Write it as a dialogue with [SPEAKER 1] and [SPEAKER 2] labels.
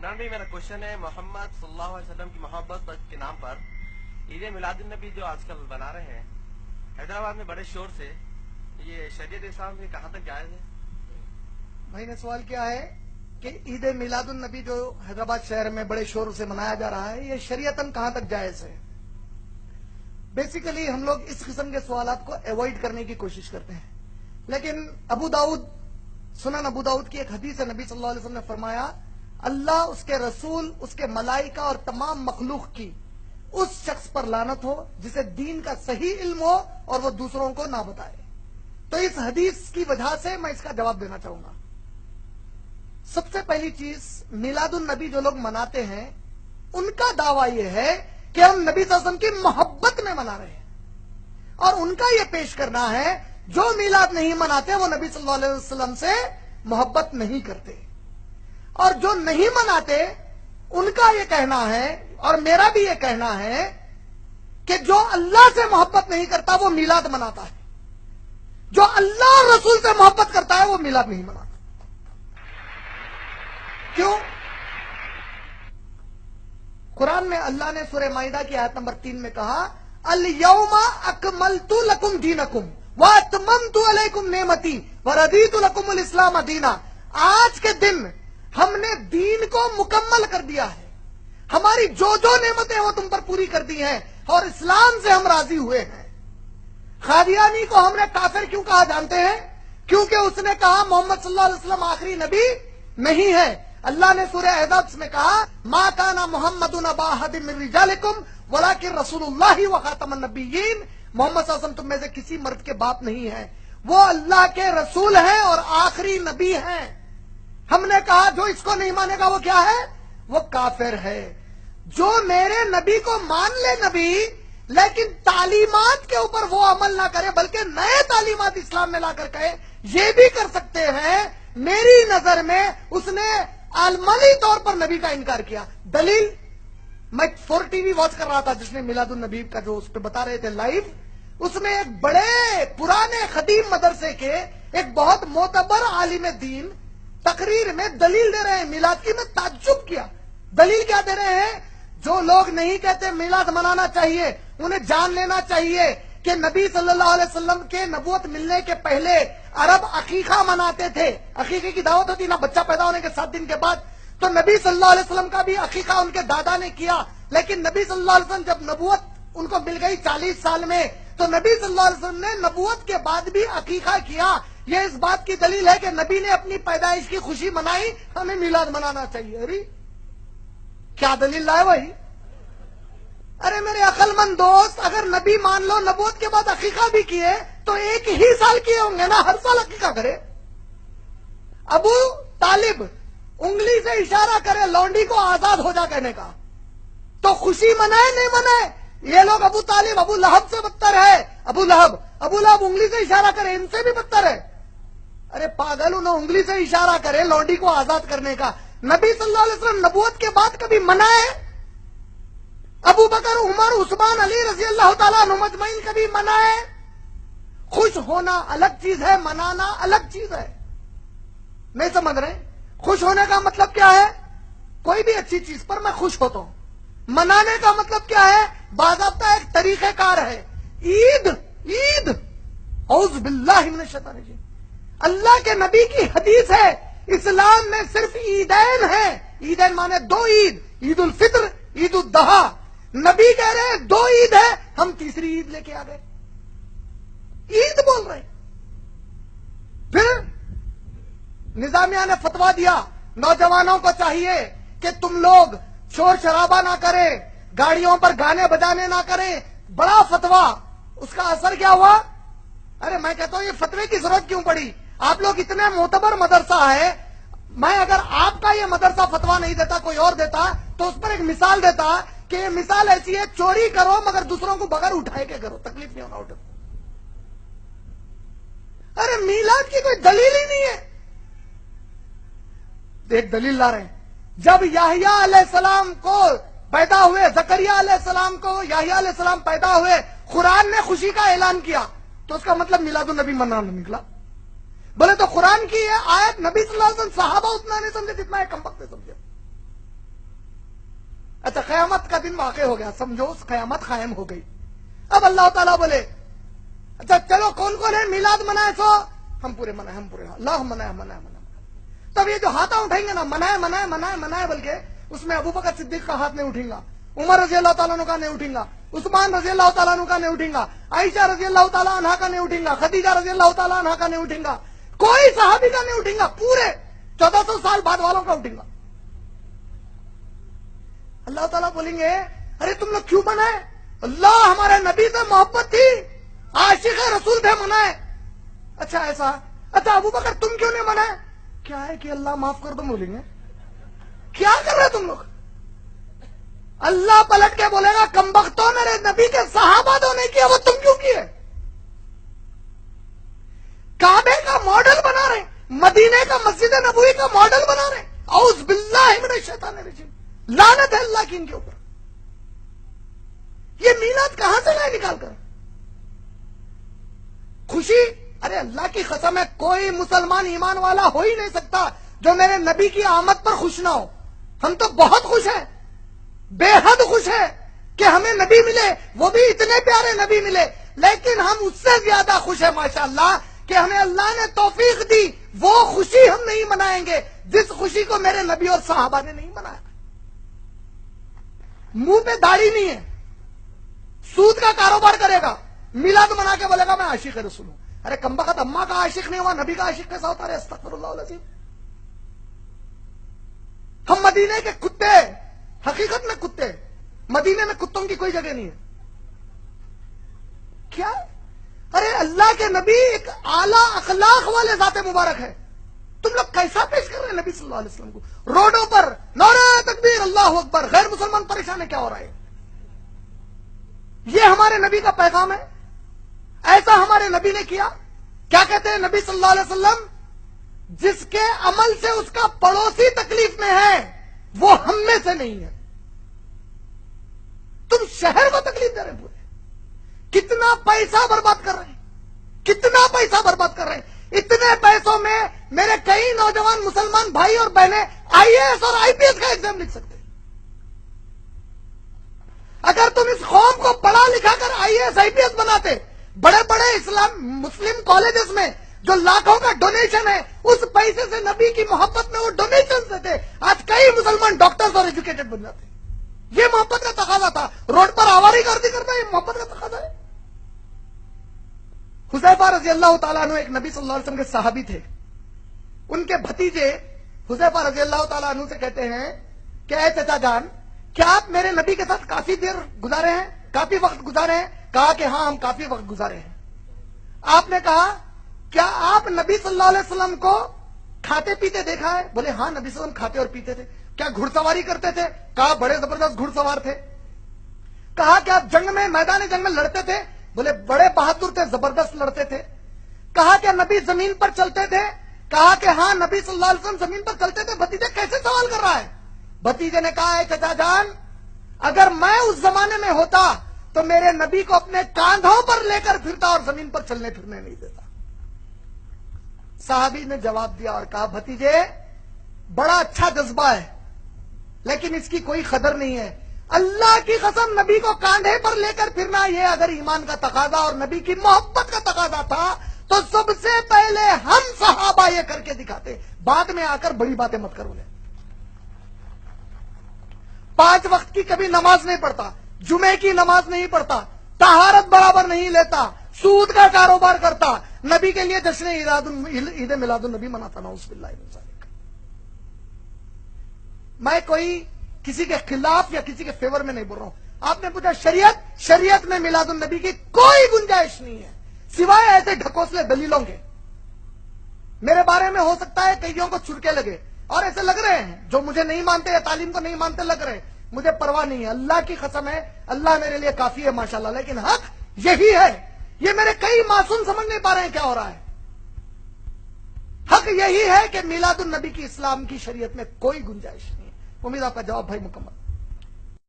[SPEAKER 1] عمران بھائی میرا کوشچن ہے محمد صلی اللہ علیہ وسلم کی محبت کے نام پر عید میلاد النبی جو آج کل بنا رہے ہیں حیدرآباد میں بڑے شور سے، یہ شریعت اسلام سے کہاں تک جائز ہے؟
[SPEAKER 2] بھائی نے سوال کیا ہے کہ عید میلاد النبی جو حیدرآباد شہر میں بڑے شور سے منایا جا رہا ہے یہ شریعتاً کہاں تک جائز ہے؟ بیسیکلی ہم لوگ اس قسم کے سوالات کو ایوائڈ کرنے کی کوشش کرتے ہیں، لیکن سنن ابو داؤد کی ایک حدیث ہے، نبی صلی اللہ علیہ وسلم نے فرمایا اللہ، اس کے رسول، اس کے ملائکہ اور تمام مخلوق کی اس شخص پر لعنت ہو جسے دین کا صحیح علم ہو اور وہ دوسروں کو نہ بتائے۔ تو اس حدیث کی وجہ سے میں اس کا جواب دینا چاہوں گا۔ سب سے پہلی چیز، میلاد النبی جو لوگ مناتے ہیں ان کا دعویٰ یہ ہے کہ ہم نبی صلی اللہ علیہ وسلم کی محبت میں منا رہے ہیں، اور ان کا یہ پیش کرنا ہے جو میلاد نہیں مناتے وہ نبی صلی اللہ علیہ وسلم سے محبت نہیں کرتے، اور جو نہیں مناتے ان کا یہ کہنا ہے اور میرا بھی یہ کہنا ہے کہ جو اللہ سے محبت نہیں کرتا وہ میلاد مناتا ہے، جو اللہ اور رسول سے محبت کرتا ہے وہ میلاد نہیں مناتا۔ کیوں؟ قرآن میں اللہ نے سورہ مائدہ کی آیت نمبر 3 میں کہا الیوم اکملت لکم دینکم واتممت علیکم نعمتی وردیت لکم الاسلام دینا۔ آج کے دن ہم نے دین کو مکمل کر دیا ہے، ہماری جو نعمتیں وہ تم پر پوری کر دی ہیں، اور اسلام سے ہم راضی ہوئے ہیں۔ قادیانی کو ہم نے کافر کیوں کہا جانتے ہیں؟ کیونکہ اس نے کہا محمد صلی اللہ علیہ وسلم آخری نبی نہیں ہے۔ اللہ نے سورہ احزاب میں کہا ما کان محمد ابا احد من رجالکم ولکن رسول اللہ وخاتم النبیین، محمد صلی اللہ علیہ وسلم تم میں سے کسی مرد کے باپ نہیں ہے، وہ اللہ کے رسول ہیں اور آخری نبی ہیں۔ ہم نے کہا جو اس کو نہیں مانے گا وہ کیا ہے؟ وہ کافر ہے۔ جو میرے نبی کو مان لے نبی، لیکن تعلیمات کے اوپر وہ عمل نہ کرے بلکہ نئے تعلیمات اسلام میں لا کر کہے، یہ بھی کر سکتے ہیں۔ میری نظر میں اس نے عملی طور پر نبی کا انکار کیا۔ دلیل، میں 4 ٹی وی واچ کر رہا تھا جس نے میلاد النبی کا جو اس پہ بتا رہے تھے لائیو، اس میں ایک بڑے پرانے قدیم مدرسے کے ایک بہت معتبر عالم دین تقریر میں دلیل دے رہے ہیں میلاد کی۔ میں تعجب کیا، دلیل کیا دے رہے ہیں؟ جو لوگ نہیں کہتے میلاد منانا چاہیے انہیں جان لینا چاہیے کہ نبی صلی اللہ علیہ وسلم کے نبوت ملنے کے پہلے عرب عقیقہ مناتے تھے، عقیقے کی دعوت ہوتی نا بچہ پیدا ہونے کے 7 دن کے بعد، تو نبی صلی اللہ علیہ وسلم کا بھی عقیقہ ان کے دادا نے کیا، لیکن نبی صلی اللہ علیہ وسلم جب نبوت ان کو مل گئی 40 سال میں، تو نبی صلی اللہ علیہ وسلم نے نبوت کے بعد بھی عقیقہ کیا۔ یہ اس بات کی دلیل ہے کہ نبی نے اپنی پیدائش کی خوشی منائی، ہمیں میلاد منانا چاہیے۔ ارے کیا دلیل لائے بھائی؟ ارے میرے عقل مند دوست، اگر نبی مان لو نبوت کے بعد عقیقہ بھی کیے تو 1 ہی سال کیے ہوں گے نا، ہر سال عقیقہ کرے۔ ابو طالب انگلی سے اشارہ کرے لونڈی کو آزاد ہو جا کہنے کا، تو خوشی منائے نہیں منائے؟ یہ لوگ ابو طالب ابو لہب سے بدتر ہے۔ ابو لہب انگلی سے اشارہ کرے ان سے بھی بدتر ہے۔ ارے پاگل، انہوں انگلی سے اشارہ کرے لونڈی کو آزاد کرنے کا، نبی صلی اللہ علیہ وسلم نبوت کے بعد کبھی منائے؟ ابو بکر، عمر، عثمان، علی رضی اللہ تعالیٰ عنہ مجمعین کبھی منائے؟ خوش ہونا الگ چیز ہے، منانا الگ چیز ہے۔ نہیں سمجھ رہے؟ خوش ہونے کا مطلب کیا ہے؟ کوئی بھی اچھی چیز پر میں خوش ہوتا ہوں۔ منانے کا مطلب کیا ہے؟ باضابطہ ایک طریقہ کار ہے۔ عید اعوذ باللہ من الشیطان الرجیم، اللہ کے نبی کی حدیث ہے اسلام میں صرف عیدین ہیں۔ عیدین مانے 2 عید، عید الفطر، عید الاضحیٰ۔ نبی کہہ رہے ہیں 2 عید ہے، ہم تیسری عید لے کے آ گئے، عید بول رہے ہیں۔ پھر نظامیہ نے فتویٰ دیا نوجوانوں کو چاہیے کہ تم لوگ شور شرابہ نہ کریں، گاڑیوں پر گانے بجانے نہ کریں، بڑا فتویٰ۔ اس کا اثر کیا ہوا؟ ارے میں کہتا ہوں یہ فتوے کی ضرورت کیوں پڑی؟ آپ لوگ اتنے معتبر مدرسہ ہے، میں اگر آپ کا یہ مدرسہ فتویٰ نہیں دیتا کوئی اور دیتا تو اس پر ایک مثال دیتا کہ یہ مثال ایسی ہے، چوری کرو مگر دوسروں کو بغیر اٹھائے کے کرو، تکلیف نہیں ہونا اٹھو۔ ارے میلاد کی کوئی دلیل ہی نہیں ہے۔ ایک دلیل لا رہے ہیں، جب یحییٰ علیہ السلام کو پیدا ہوئے، زکریا علیہ السلام کو یحییٰ علیہ السلام پیدا ہوئے، قرآن نے خوشی کا اعلان کیا، تو اس کا مطلب میلاد النبی منانا نکلا۔ بولے تو قرآن کی یہ آیت نبی صلی اللہ علیہ وسلم صحابہ اتنا نہیں سمجھے جتنا ایک کم وقت سمجھے۔ اچھا قیامت کا دن واقع ہو گیا، سمجھو قیامت قائم ہو گئی. اب اللہ تعالیٰ بولے اچھا چلو کون کون ہے میلاد منائے؟ سو ہم پورے منائے، ہم پورے اللہ منائے منائے منائے. تب یہ جو ہاتھ اٹھائیں گے نا منائے منائے منائے منائے بلکہ اس میں ابو بکر صدیق کا ہاتھ نہیں اٹھیں گا، عمر رضی اللہ تعالیٰ عنہ کا نہیں اٹھیں گا، عثمان رضی اللہ تعالیٰ عنہ کا نہیں اٹھیں گا، عائشہ رضی اللہ تعالیٰ عنہ کا نہیں اٹھیں گا، خدیجہ رضی اللہ تعالیٰ عنہ کا نہیں اٹھیں گا، کوئی صحابی کا نہیں اٹھیں گا، پورے 1400 سال بعد والوں کا اٹھیں گا. اللہ تعالیٰ بولیں گے ارے تم لوگ کیوں منائے؟ اللہ ہمارے نبی سے محبت تھی، عاشق رسول تھے، منائے. اچھا ایسا، اچھا ابو بکر تم کیوں نہیں منائے؟ کیا ہے کہ اللہ معاف کر دو بولیں گے. کیا کر رہے تم لوگ؟ اللہ پلٹ کے بولے گا کمبختوں میرے نبی کے صحابہ تو نہیں کیا، وہ تم کیوں کیے؟ کعبے کا ماڈل بنا رہے، مدینے کا مسجد نبوی کا ماڈل بنا رہے. اعوذ باللہ من الشیطان الرجیم، لعنت ہے اللہ کی ان کے اوپر. یہ میلاد کہاں سے لائے نکال کر؟ خوشی، ارے اللہ کی قسم ہے کوئی مسلمان ایمان والا ہو ہی نہیں سکتا جو میرے نبی کی آمد پر خوش نہ ہو. ہم تو بہت خوش ہیں، بے حد خوش ہیں کہ ہمیں نبی ملے، وہ بھی اتنے پیارے نبی ملے. لیکن ہم اس سے زیادہ خوش ہیں ماشاءاللہ کہ ہمیں اللہ نے توفیق دی. وہ خوشی ہم نہیں منائیں گے جس خوشی کو میرے نبی اور صحابہ نے نہیں منایا. منہ پہ داڑھی نہیں ہے، سود کا کاروبار کرے گا، میلاد منا کے بولے گا میں عاشق رسول ہوں. ارے کمبخت اماں کا عاشق نہیں ہوا، نبی کا عاشق کیسا ہوتا ہے؟ استغفر اللہ العظیم. ہم مدینے کے کتے، حقیقت میں کتے، مدینے میں کتوں کی کوئی جگہ نہیں ہے. کیا؟ ارے اللہ کے نبی ایک اعلیٰ اخلاق والے ذات مبارک ہے. تم لوگ کیسا پیش کر رہے ہیں نبی صلی اللہ علیہ وسلم کو؟ روڈوں پر نعرہ تکبیر اللہ اکبر، غیر مسلمان پریشان ہے، کیا ہو رہا ہے؟ یہ ہمارے نبی کا پیغام ہے؟ ایسا ہمارے نبی نے کیا؟ کیا کہتے ہیں نبی صلی اللہ علیہ وسلم؟ جس کے عمل سے اس کا پڑوسی تکلیف میں ہے وہ ہم میں سے نہیں ہے. تم شہر کو تکلیف دے رہے پورے. کتنا پیسہ برباد کر رہے ہیں، کتنا پیسہ برباد کر رہے ہیں. اتنے پیسوں میں میرے کئی نوجوان مسلمان بھائی اور بہنیں آئی اے ایس اور آئی پی ایس کا ایگزام لکھ سکتے. اگر تم اس قوم کو پڑھا لکھا کر آئی A S I P S بناتے، بڑے بڑے اسلام مسلم کالجز میں جو لاکھوں کا ڈونیشن ہے اس پیسے سے نبی کی محبت میں وہ ڈونیشن دیتے، آج کئی مسلمان ڈاکٹرز اور ایجوکیٹڈ بن جاتے. یہ محبت کا تقاضا تھا. روڈ پر آواری گردی کرنا یہ محبت کا تقاضا ہے. حذیفہ رضی اللہ تعالیٰ عنہ ایک نبی صلی اللہ علیہ وسلم کے صحابی تھے. ان کے بھتیجے حذیفہ رضی اللہ تعالیٰ عنہ سے کہتے ہیں کہ اے چچا جان، کیا آپ میرے نبی کے ساتھ کافی دیر گزارے ہیں، کافی وقت گزارے ہیں؟ کہا کہ ہاں ہم کافی وقت گزارے ہیں. آپ نے کہا کیا آپ نبی صلی اللہ علیہ وسلم کو کھاتے پیتے دیکھا ہے؟ بولے ہاں نبی صلی اللہ علیہ وسلم کھاتے اور پیتے تھے. کیا گھڑ سواری کرتے تھے؟ کہا بڑے زبردست گھڑ سوار تھے. کہا کہ آپ جنگ میں، میدان جنگ میں لڑتے تھے؟ بولے بڑے بہادر تھے، زبردست لڑتے تھے. کہا کہ نبی زمین پر چلتے تھے؟ کہا کہ ہاں نبی صلی اللہ علیہ وسلم زمین پر چلتے تھے. بھتیجے کیسے سوال کر رہا ہے؟ بھتیجے نے کہا ہے چچا جان، اگر میں اس زمانے میں ہوتا تو میرے نبی کو اپنے کاندھوں پر لے کر پھرتا اور زمین پر چلنے پھرنے نہیں دیتا. صحابی نے جواب دیا اور کہا بھتیجے بڑا اچھا جذبہ ہے لیکن اس کی کوئی قدر نہیں ہے. اللہ کی قسم نبی کو کاندھے پر لے کر پھرنا یہ اگر ایمان کا تقاضا اور نبی کی محبت کا تقاضا تھا تو سب سے پہلے ہم صحابہ یہ کر کے دکھاتے. بعد میں آ کر بڑی باتیں مت کرو. 5 وقت کی کبھی نماز نہیں پڑھتا، جمعے کی نماز نہیں پڑھتا، طہارت برابر نہیں لیتا، سود کا کاروبار کرتا، نبی کے لیے جشن عید میلاد النبی مناتا. نعوذ باللہ من ذالک. میں کوئی کسی کے خلاف یا کسی کے فیور میں نہیں بول رہا ہوں. آپ نے پوچھا شریعت میں میلاد النبی کی کوئی گنجائش نہیں ہے سوائے ایسے ڈھکوسلے دلیلوں کے. میرے بارے میں ہو سکتا ہے کئیوں کو چھڑکے لگے اور ایسے لگ رہے ہیں جو مجھے نہیں مانتے یا تعلیم کو نہیں مانتے لگ رہے ہیں. مجھے پرواہ نہیں ہے، اللہ کی قسم ہے اللہ میرے لیے کافی ہے ماشاءاللہ. لیکن حق یہی ہے. یہ میرے کئی معصوم سمجھ نہیں پا رہے ہیں کیا ہو رہا ہے. حق یہی ہے کہ میلاد النبی کی اسلام کی شریعت میں کوئی گنجائش نہیں ہے. امید آپ کا جواب بھائی مکمل.